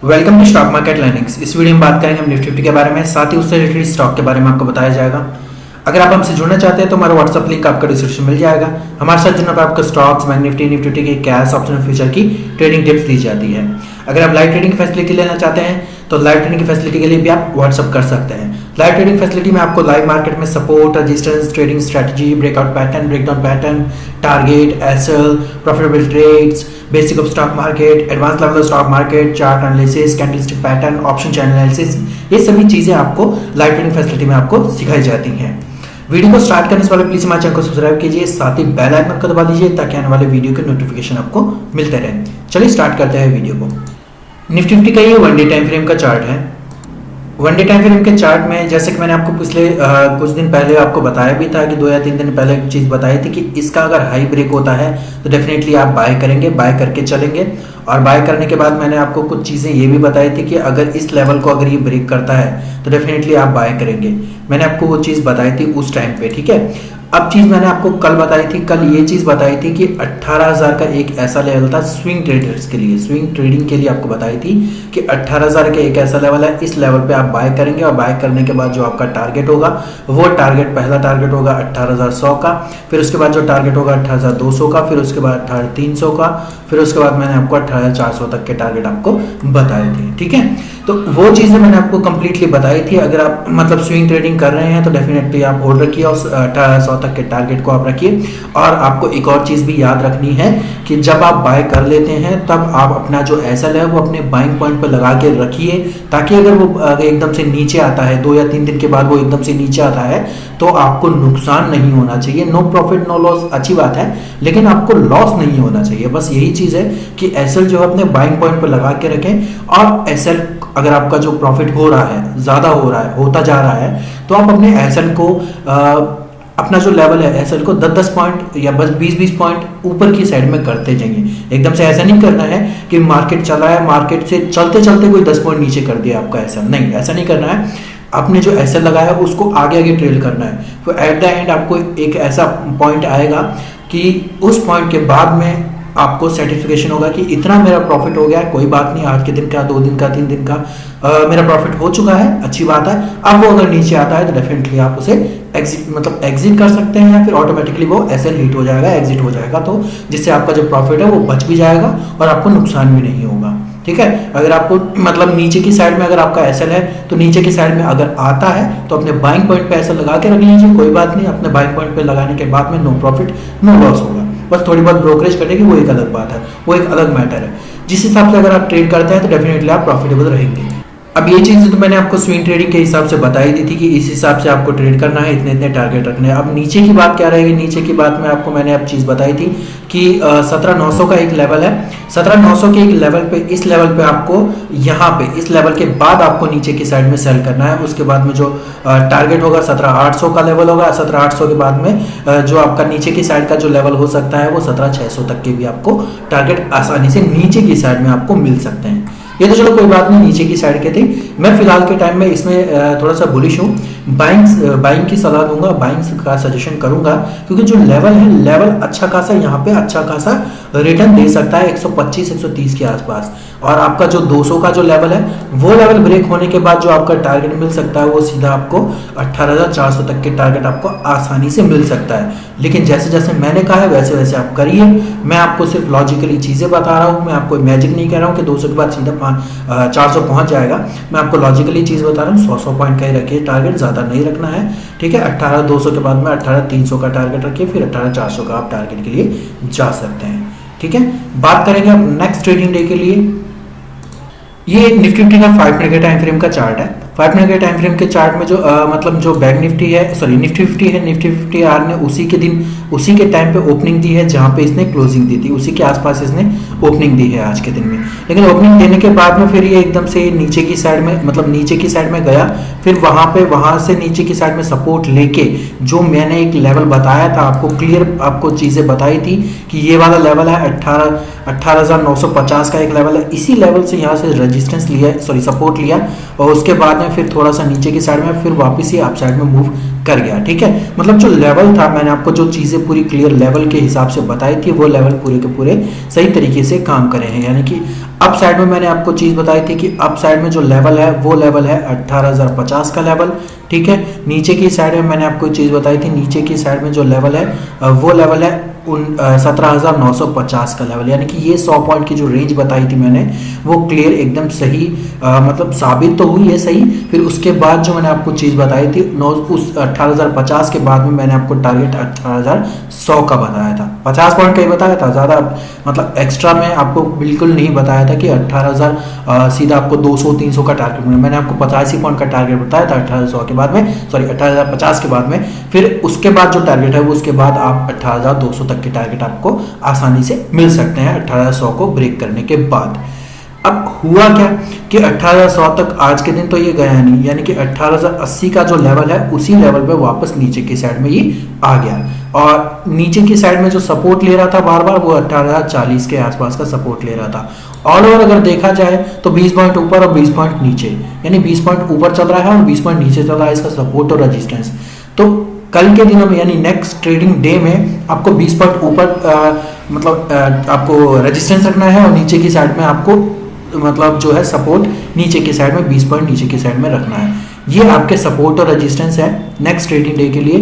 Welcome to stock market learnings. इस video में बात करेंगे हम निफ्टी के बारे में, साथ ही उससे रिलेटेड स्टॉक के बारे में आपको बताया जाएगा। अगर आप हमसे जुड़ना चाहते हैं तो हमारा व्हाट्सअप लिंक आपका डिस्क्रिप्शन मिल जाएगा। हमारे साथ जुड़ने पर आपको स्टॉक्स, बैंक निफ्टी के कैश ऑप्शन फ्यूचर की ट्रेडिंग टिप्स दी जाती है। अगर आप लाइव ट्रेडिंग फैसिलिटी लेना चाहते हैं तो लाइव ट्रेडिंग की फैसिलिटी के लिए भी आप व्हाट्सअप कर सकते हैं। लाइव ट्रेडिंग फैसिलिटी में आपको लाइव मार्केट में support, resistance, trading strategy, breakout pattern, breakdown pattern, target, SL, profitable trades, basic of stock market, advance level of stock market, chart analysis, candlestick pattern, option channel analysis, ये सभी चीजें आपको live trading facility में आपको सिखाई जाती हैं। Video को स्टार्ट करने से पहले प्लीज हमारे चैनल को सब्सक्राइब कीजिए, साथ ही बेल आइकन को दबा दीजिए ताकि आने वाले वीडियो के नोटिफिकेशन आपको मिलते रहे। चलिए स्टार्ट करते हैं वीडियो को। निफ्टी का ये वन डे टाइम फ्रेम का चार्ट है। वन डे टाइम फ्रेम के चार्ट में जैसे कि मैंने आपको पिछले कुछ दिन पहले आपको बताया भी था कि 2 या 3 दिन पहले एक चीज़ बताई थी कि इसका अगर हाई ब्रेक होता है तो डेफिनेटली आप बाय करेंगे, बाय करके चलेंगे। और बाय करने के बाद मैंने आपको कुछ चीज़ें ये भी बताई थी कि अगर इस लेवल को अगर ये ब्रेक करता है तो डेफिनेटली आप बाय करेंगे। मैंने आपको वो चीज़ बताई थी उस टाइम पे, ठीक है। अब चीज़ मैंने आपको कल बताई थी, कल ये चीज़ बताई थी कि 18,000 का एक ऐसा लेवल था स्विंग ट्रेडर्स के लिए, स्विंग ट्रेडिंग के लिए आपको बताई थी कि 18,000 का एक ऐसा लेवल है, इस लेवल पे आप बाय करेंगे और बाय करने के बाद जो आपका टारगेट होगा वो टारगेट, पहला टारगेट होगा 18,100 का, फिर उसके बाद जो टारगेट होगा 18,200 का, फिर उसके बाद 18,300 का, फिर उसके बाद मैंने आपको 18,400 तक के टारगेट आपको बताए थे, ठीक है। तो वो चीज़ें मैंने आपको कंप्लीटली बताई थी। अगर आप मतलब स्विंग ट्रेडिंग कर रहे हैं तो डेफिनेटली आप होल्ड रखिए और 18,100 तक के टारगेट को आप रखिए। और आपको एक और चीज़ भी याद रखनी है कि जब आप बाय कर लेते हैं तब आप अपना जो एसएल है वो अपने बाइंग पॉइंट पर लगा के रखिए, ताकि अगर वो एकदम से नीचे आता है, 2 या 3 दिन के बाद वो एकदम से नीचे आता है तो आपको नुकसान नहीं होना चाहिए। नो प्रॉफिट नो लॉस अच्छी बात है, लेकिन आपको लॉस नहीं होना चाहिए। बस यही चीज़ है कि एसएल जो है अपने बाइंग पॉइंट पर लगा के रखें। और एसएल अगर आपका जो प्रॉफिट हो रहा है, ज़्यादा हो रहा है, होता जा रहा है, तो आप अपने एसएल को अपना जो लेवल है एसएल को 10-10 पॉइंट या बस 20-20 पॉइंट ऊपर की साइड में करते जाइए। एकदम से ऐसा नहीं करना है कि मार्केट चला है, मार्केट से चलते चलते कोई 10 पॉइंट नीचे कर दिया आपका एसएल, नहीं, ऐसा नहीं करना है। आपने जो एसएल लगाया उसको आगे आगे ट्रेल करना है। तो एट द एंड आपको एक ऐसा पॉइंट आएगा कि उस पॉइंट के बाद में आपको सर्टिफिकेशन होगा कि इतना मेरा प्रॉफिट हो गया है, कोई बात नहीं, आज के दिन का, 2 दिन का, 3 दिन का मेरा प्रॉफिट हो चुका है, अच्छी बात है। अब वो अगर नीचे आता है तो डेफिनेटली आप उसे एग्जिट कर सकते हैं या फिर ऑटोमेटिकली वो एसएल हिट हो जाएगा, एग्जिट हो जाएगा, तो जिससे आपका जो प्रॉफिट है वो बच भी जाएगा और आपको नुकसान भी नहीं होगा, ठीक है। अगर आपको मतलब नीचे की साइड में अगर आपका एसएल है तो नीचे की साइड में अगर आता है तो अपने बाइंग पॉइंट पे एसएल लगा के रख लीजिए, कोई बात नहीं। अपने बाइंग पॉइंट पे लगाने के बाद में नो प्रॉफिट नो लॉस होगा, बस थोड़ी बहुत ब्रोकरेज कटेगी, वो एक अलग बात है, वो एक अलग मैटर है। जिस हिसाब से अगर आप ट्रेड करते हैं तो डेफिनेटली आप प्रॉफिटेबल रहेंगे। अब ये चीज़ तो मैंने आपको स्विंग ट्रेडिंग के हिसाब से बताई दी थी कि इस हिसाब से आपको ट्रेड करना है, इतने इतने टारगेट रखने हैं। अब नीचे की बात क्या रहेगी, नीचे की बात में आपको मैंने अब चीज़ बताई थी कि 17,900 का एक लेवल है। 17,900 के एक लेवल पे, इस लेवल पे आपको यहाँ पे इस लेवल के बाद आपको नीचे की साइड में सेल करना है। उसके बाद में जो टारगेट होगा 17,800 का लेवल होगा। 17,800 के बाद में जो आपका नीचे की साइड का जो लेवल हो सकता है वो 17,600 तक के भी आपको टारगेट आसानी से नीचे की साइड में आपको मिल सकते हैं। ये तो चलो कोई बात नहीं, नीचे की साइड के थे। मैं फिलहाल के टाइम में इसमें थोड़ा सा बुलिश हूँ, बाइंग की सलाह दूंगा, बाइंग का सजेशन करूंगा, क्योंकि जो लेवल है, लेवल अच्छा खासा यहाँ पे अच्छा खासा रिटर्न दे सकता है 125-130 के आसपास। और आपका जो 200 का जो लेवल है वो लेवल ब्रेक होने के बाद जो आपका टारगेट मिल सकता है वो सीधा आपको 18,400 तक के टारगेट आपको आसानी से मिल सकता है। लेकिन जैसे जैसे मैंने कहा है वैसे वैसे आप करिए। मैं आपको सिर्फ लॉजिकली चीज़ें बता रहा हूँ, मैं आपको मैजिक नहीं कह रहा हूँ कि 200 के बाद सीधा 400 पहुँच जाएगा। मैं आपको लॉजिकली चीज़ बता रहा हूँ। 100 पॉइंट का ही रखिए टारगेट, ज़्यादा नहीं रखना है, ठीक है। 18,200 के बाद में 18,300 का टारगेट रखिए, फिर 18,400 का आप टारगेट के लिए जा सकते हैं, ठीक है। बात करेंगे अब नेक्स्ट ट्रेडिंग डे के लिए। ये निफ्टी का 5 मिनट के टाइम फ्रेम का चार्ट है। 5 मिनट के टाइम फ्रेम के चार्ट में जो मतलब जो बैंक निफ्टी है, सॉरी निफ्टी 50 है, निफ्टी 50 आर ने उसी के दिन, उसी के टाइम पे ओपनिंग दी है जहां पे इसने क्लोजिंग दी थी, उसी के आसपास इसने ओपनिंग दी है आज के दिन में। लेकिन ओपनिंग देने के बाद में फिर ये एकदम से नीचे की साइड में, मतलब नीचे की साइड में गया, फिर वहां से नीचे की साइड में सपोर्ट लेके जो मैंने एक लेवल बताया था आपको, क्लियर आपको चीजें बताई थी कि ये वाला लेवल है 18,950 का एक लेवल है। इसी लेवल से यहाँ से रेजिस्टेंस लिया, सॉरी सपोर्ट लिया, और उसके बाद में फिर थोड़ा सा नीचे की साइड में, फिर वापस ही अप साइड में मूव कर गया, ठीक है। मतलब जो लेवल था, मैंने आपको जो चीज़ें पूरी क्लियर लेवल के हिसाब से बताई थी, वो लेवल पूरे के पूरे सही तरीके से काम करे हैं। यानी कि अप साइड में मैंने आपको चीज बताई थी कि अप साइड में जो लेवल है वो लेवल है 18,050 का लेवल, ठीक है। नीचे की साइड में मैंने आपको चीज बताई थी, नीचे की साइड में जो लेवल है वो लेवल है 17,950 का लेवल, यानी कि ये 100 पॉइंट की जो रेंज बताई थी मैंने वो क्लियर एकदम सही मतलब साबित तो हुई है सही। फिर उसके बाद जो मैंने आपको चीज़ बताई थी उस 18,050 के बाद में मैंने आपको टारगेट 18,100 का बताया था, 50 पॉइंट का ही बताया था, ज़्यादा मतलब एक्स्ट्रा में आपको बिल्कुल नहीं बताया था कि 18,000 सीधा आपको 200-300 का टारगेट मिला। मैंने आपको 85 पॉइंट का टारगेट बताया था 18,100 के बाद में, सॉरी 18,050 के बाद में। फिर उसके बाद जो टारगेट है वो उसके बाद आप 18,200 तक के टारगेट आपको आसानी से मिल सकते हैं 18,100 को ब्रेक करने के बाद। अब हुआ क्या कि 18,100 तक आज के दिन तो ये गया नहीं, यानी कि 18,080 का जो लेवल है उसी लेवल पे वापस नीचे की साइड में ये आ गया और नीचे की साइड में जो सपोर्ट ले रहा था बार बार वो 18,040 के आसपास का सपोर्ट ले रहा था। ऑल ओवर अगर देखा जाए तो 20 पॉइंट ऊपर और 20 पॉइंट नीचे, यानी 20 पॉइंट ऊपर चल रहा है और 20 पॉइंट नीचे चल रहा है इसका सपोर्ट और रेजिस्टेंस। तो कल के दिनों में यानी नेक्स्ट ट्रेडिंग डे में आपको 20 पॉइंट ऊपर मतलब आपको रेजिस्टेंस रखना है और नीचे की साइड में आपको मतलब जो है सपोर्ट नीचे की साइड में 20 पॉइंट नीचे की साइड में रखना है। ये आपके सपोर्ट और रेजिस्टेंस है नेक्स्ट ट्रेडिंग डे के लिए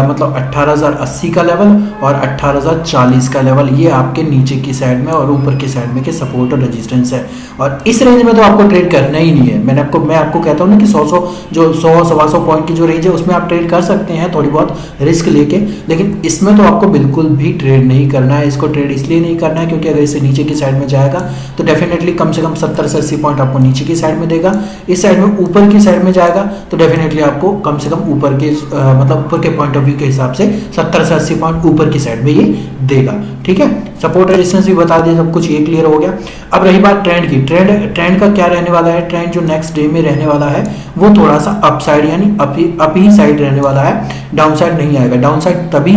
मतलब 18,080 का लेवल और 18,040 का लेवल, ये आपके नीचे की साइड में और ऊपर की साइड में के सपोर्ट और रेजिस्टेंस है। और इस रेंज में तो आपको ट्रेड करना ही नहीं है। मैं आपको कहता हूँ ना कि 100-100 पॉइंट की जो रेंज है उसमें आप ट्रेड कर सकते हैं थोड़ी बहुत रिस्क लेके, लेकिन इसमें तो आपको बिल्कुल भी ट्रेड नहीं करना है। इसको ट्रेड इसलिए नहीं करना है क्योंकि अगर इसे नीचे की साइड में जाएगा तो डेफिनेटली कम से कम 70 से 80 पॉइंट आपको नीचे की साइड में देगा। इस साइड में ऊपर की साइड में जाएगा तो डेफिनेटली आपको कम से कम ऊपर के मतलब ऊपर के पॉइंट ऑफ व्यू के हिसाब से 70 से 80 पॉइंट ऊपर की साइड में ये देगा, ठीक है। सपोर्ट रेजिस्टेंस भी बता दिया, सब कुछ ये क्लियर हो गया। अब रही बात ट्रेंड की, ट्रेंड का क्या रहने वाला है, ट्रेंड जो नेक्स्ट डे में रहने वाला है वो थोड़ा सा अप साइड यानी अप ही साइड रहने वाला है, डाउन साइड नहीं आएगा। डाउन साइड तभी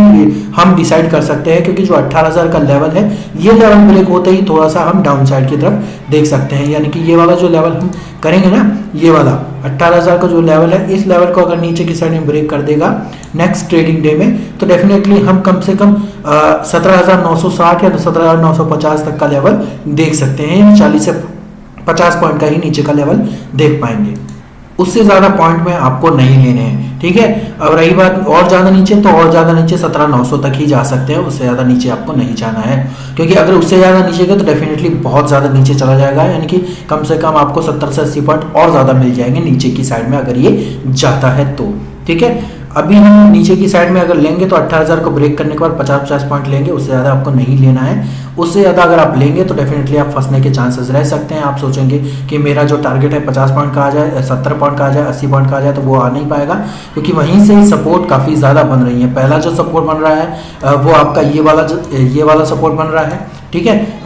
हम डिसाइड कर सकते हैं क्योंकि जो 18,000 का लेवल है ये लेवल ब्रेक होते ही थोड़ा सा हम डाउन साइड की तरफ देख सकते हैं, यानी कि ये वाला जो लेवल हम करेंगे ना, ये वाला 18,000 का जो लेवल है इस लेवल को अगर नीचे की साइड में ब्रेक कर देगा नेक्स्ट ट्रेडिंग डे में तो डेफिनेटली हम कम से कम 17,960 या 17,950 तक का लेवल देख सकते हैं, 40 से 50 पॉइंट का ही नीचे का लेवल देख पाएंगे। उससे ज्यादा पॉइंट में आपको नहीं लेने हैं, ठीक है। अब रही बात और ज्यादा नीचे, तो और ज्यादा नीचे 17,900 तक ही जा सकते हैं, उससे ज्यादा नीचे आपको नहीं जाना है क्योंकि अगर उससे ज्यादा नीचे गए तो डेफिनेटली बहुत ज्यादा नीचे चला जाएगा, यानी कि कम से कम आपको 70 से 80 पॉइंट और ज्यादा मिल जाएंगे नीचे की साइड में अगर ये जाता है तो, ठीक है। अभी हम नीचे की साइड में अगर लेंगे तो 18,000 को ब्रेक करने के बाद 50-50 पॉइंट लेंगे, उससे ज़्यादा आपको नहीं लेना है। उससे ज़्यादा अगर आप लेंगे तो डेफिनेटली आप फंसने के चांसेस रह सकते हैं। आप सोचेंगे कि मेरा जो टारगेट है 50 पॉइंट का आ जाए, 70 पॉइंट का आ जाए, 80 पॉइंट का आ जाए, तो वो आ नहीं पाएगा क्योंकि वहीं से सपोर्ट काफ़ी ज़्यादा बन रही है। पहला जो सपोर्ट बन रहा है वो आपका ये वाला सपोर्ट बन रहा है, ठीक है,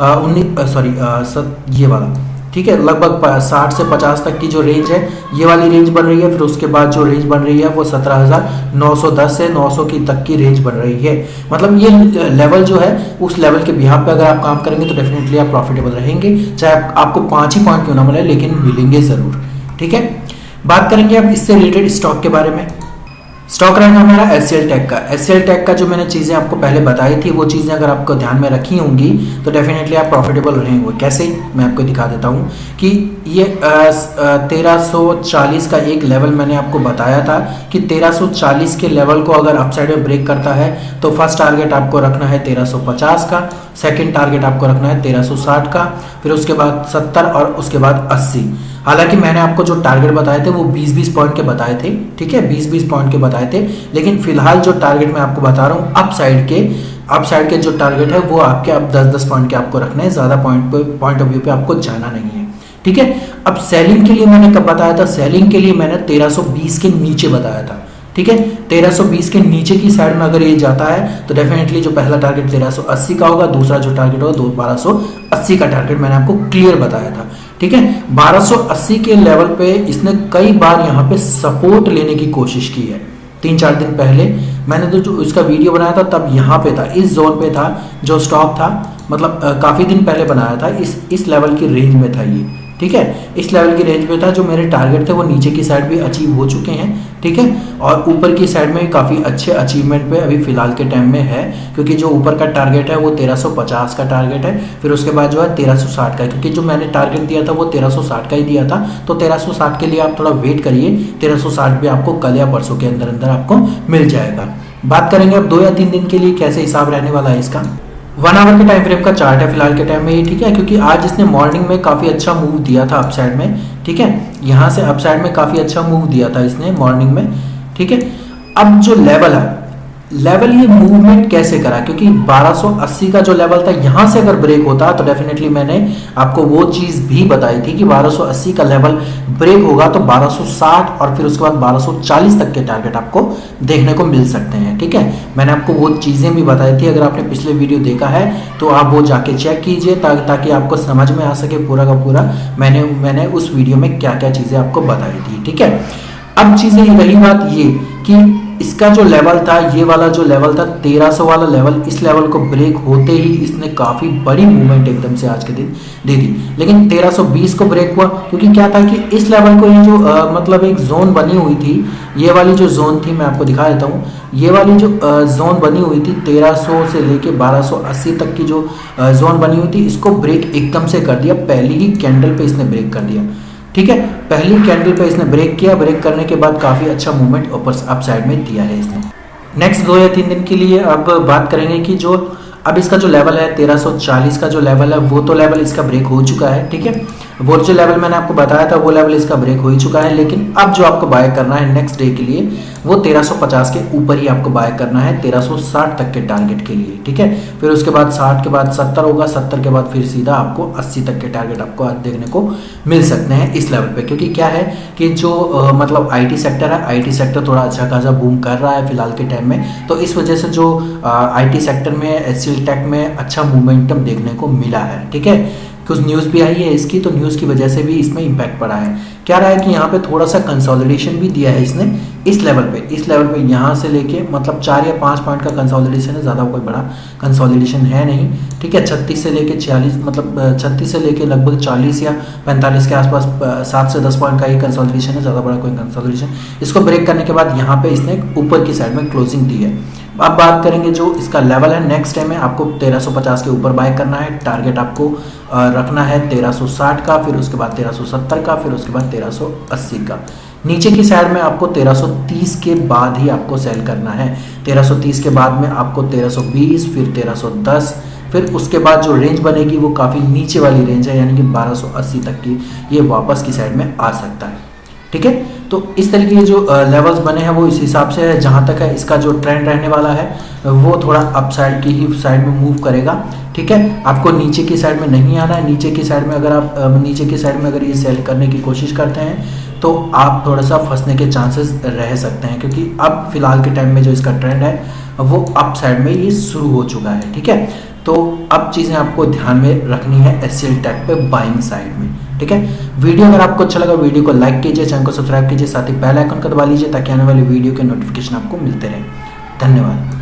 ये वाला, ठीक है, लगभग 60 से 50 तक की जो रेंज है ये वाली रेंज बन रही है। फिर उसके बाद जो रेंज बन रही है वो 17,910 से 900 की तक की रेंज बन रही है। मतलब ये लेवल जो है उस लेवल के बिहाफ पे अगर आप काम करेंगे तो डेफिनेटली आप प्रॉफिटेबल रहेंगे, चाहे आपको 5 ही पॉइंट क्यों ना मिले, लेकिन मिलेंगे जरूर, ठीक है। बात करेंगे अब इससे रिलेटेड स्टॉक के बारे में। स्टॉक रहेगा हमारा HCL टेक का। HCL टेक का जो मैंने चीज़ें आपको पहले बताई थी वो चीज़ें अगर आपको ध्यान में रखी होंगी तो डेफिनेटली आप प्रॉफिटेबल रहेंगे। कैसे, मैं आपको दिखा देता हूँ कि ये 1340 का एक लेवल मैंने आपको बताया था कि 1340 के लेवल को अगर अपसाइड में ब्रेक करता है तो फर्स्ट टारगेट आपको रखना है 1350 का, सेकेंड टारगेट आपको रखना है 1360 का, फिर उसके बाद 70 और उसके बाद 80। हालांकि मैंने आपको जो टारगेट बताए थे वो 20-20 पॉइंट के बताए थे, ठीक है, 20-20 पॉइंट के बताए थे, लेकिन फिलहाल जो टारगेट मैं आपको बता रहा हूँ अप साइड के जो टारगेट है वो आपके अब 10-10 पॉइंट के आपको रखने हैं, ज़्यादा पॉइंट ऑफ व्यू पे आपको जाना नहीं है, ठीक है। अब सेलिंग के लिए मैंने कब बताया था, सेलिंग के लिए मैंने 1320 के नीचे बताया था, ठीक है। 1320 के नीचे की साइड में अगर ये जाता है तो डेफिनेटली जो पहला टारगेट 1380 का होगा, दूसरा जो टारगेट होगा 1280 का टारगेट मैंने आपको क्लियर बताया था, ठीक है। 1280 के लेवल पे इसने कई बार यहाँ पे सपोर्ट लेने की कोशिश की है। 3-4 दिन पहले मैंने तो जो इसका वीडियो बनाया था तब यहाँ पे था, इस जोन पे था जो स्टॉक था, मतलब काफी दिन पहले बनाया था, इस लेवल की रेंज में था ये, ठीक है, इस लेवल की रेंज पे था। जो मेरे टारगेट थे वो नीचे की साइड भी अचीव हो चुके हैं, ठीक है, और ऊपर की साइड में काफ़ी अच्छे अचीवमेंट पे अभी फिलहाल के टाइम में है, क्योंकि जो ऊपर का टारगेट है वो 1350 का टारगेट है, फिर उसके बाद जो है 1360 का, क्योंकि जो मैंने टारगेट दिया था वो 1360 का ही दिया था, तो 1360 के लिए आप थोड़ा वेट करिए, 1360 भी आपको कल या परसों के अंदर अंदर आपको मिल जाएगा। बात करेंगे अब 2 या 3 दिन के लिए कैसे हिसाब रहने वाला है इसका। 1 आवर के टाइम फ्रेम का चार्ट है फिलहाल के टाइम में ये, ठीक है, क्योंकि आज इसने मॉर्निंग में काफ़ी अच्छा मूव दिया था अपसाइड में, ठीक है, यहाँ से अपसाइड में काफ़ी अच्छा मूव दिया था इसने मॉर्निंग में, ठीक है। अब जो लेवल है, लेवल ये मूवमेंट कैसे करा, क्योंकि 1280 का जो लेवल था यहाँ से अगर ब्रेक होता तो डेफिनेटली मैंने आपको वो चीज़ भी बताई थी कि 1280 का लेवल ब्रेक होगा तो 1260 और फिर उसके बाद 1240 तक के टारगेट आपको देखने को मिल सकते हैं, ठीक है। मैंने आपको वो चीज़ें भी बताई थी, अगर आपने पिछले वीडियो देखा है तो आप वो जाके चेक कीजिए ताकि आपको समझ में आ सके पूरा का पूरा मैंने उस वीडियो में क्या क्या चीज़ें आपको बताई थी, ठीक है। अब चीज़ें रही बात ये कि इसका जो लेवल था, ये वाला जो लेवल था 1300 वाला लेवल, इस लेवल को ब्रेक होते ही इसने काफ़ी बड़ी मूवमेंट एकदम से आज के दिन दे दी, लेकिन 1320 को ब्रेक हुआ, क्योंकि क्या था कि इस लेवल को ये जो मतलब एक जोन बनी हुई थी, ये वाली जो जोन थी मैं आपको दिखा देता हूँ, ये वाली जो जोन बनी हुई थी 1300 से लेके 1280 तक की जो जोन बनी हुई थी, इसको ब्रेक एकदम से कर दिया, पहली ही कैंडल पे इसने ब्रेक कर दिया, ठीक है, पहली कैंडल पे इसने ब्रेक किया, ब्रेक करने के बाद काफ़ी अच्छा मूवमेंट ऊपर अप साइड में दिया है इसने। नेक्स्ट 2 या 3 दिन के लिए अब बात करेंगे कि जो अब इसका जो लेवल है 1340 का जो लेवल है वो तो लेवल इसका ब्रेक हो चुका है, ठीक है, वो जो लेवल मैंने आपको बताया था वो लेवल इसका ब्रेक हो ही चुका है, लेकिन अब जो आपको बाय करना है नेक्स्ट डे के लिए वो 1350 के ऊपर ही आपको बाय करना है 1360 तक के टारगेट के लिए, ठीक है, फिर उसके बाद 60 के बाद 70 होगा, 70 के बाद फिर सीधा आपको 80 तक के टारगेट आपको आज देखने को मिल सकते हैं इस लेवल पे, क्योंकि क्या है कि जो मतलब आईटी सेक्टर है, आईटी सेक्टर थोड़ा अच्छा खासा बूम कर रहा है फिलहाल के टाइम में, तो इस वजह से जो आईटी सेक्टर में एचसीएल टेक में अच्छा मोमेंटम देखने को मिला है, ठीक है, कुछ न्यूज़ भी आई है इसकी, तो न्यूज़ की वजह से भी इसमें इम्पैक्ट पड़ा है। क्या रहा है कि यहाँ पे थोड़ा सा कंसोलिडेशन भी दिया है इसने इस लेवल पे यहाँ से लेके मतलब 4 या 5 पॉइंट का कंसोलिडेशन है, ज़्यादा कोई बड़ा कंसोलिडेशन है नहीं, ठीक है, 36 से लेके 46 मतलब 36 से लेके लगभग 40 या 45 के आसपास 7 से 10 पॉइंट का ही कंसोलिडेशन है, ज़्यादा बड़ा कोई कंसोलिडेशन। इसको ब्रेक करने के बाद यहाँ पे इसने ऊपर की साइड में क्लोजिंग दी है। अब बात करेंगे जो इसका लेवल है नेक्स्ट टाइम में आपको 1350 के ऊपर बाय करना है, टारगेट आपको रखना है 1360 का, फिर उसके बाद 1370 का, फिर उसके बाद 1380 का। नीचे की साइड में आपको 1330 के बाद ही आपको सेल करना है, 1330 के बाद में आपको 1320, फिर 1310, फिर उसके बाद जो रेंज बनेगी वो काफ़ी नीचे वाली रेंज है, यानी कि 1280 तक की ये वापस की साइड में आ सकता है, ठीक है। तो इस तरीके के जो लेवल्स बने हैं वो इस हिसाब से है। जहाँ तक है इसका जो ट्रेंड रहने वाला है वो थोड़ा अप साइड की ही साइड में मूव करेगा, ठीक है, आपको नीचे की साइड में नहीं आना है। नीचे की साइड में अगर आप नीचे की साइड में अगर ये सेल करने की कोशिश करते हैं तो आप थोड़ा सा फंसने के चांसेस रह सकते हैं, क्योंकि अब फिलहाल के टाइम में जो इसका ट्रेंड है वो अप साइड में ये शुरू हो चुका है, ठीक है। तो अब चीज़ें आपको ध्यान में रखनी है एचसीएल टेक पे बाइंग साइड में, ठीक है। वीडियो अगर आपको अच्छा लगा वीडियो को लाइक कीजिए, चैनल को सब्सक्राइब कीजिए, साथ ही बेल आइकन को दबा लीजिए ताकि आने वाली वीडियो के नोटिफिकेशन आपको मिलते रहे। धन्यवाद।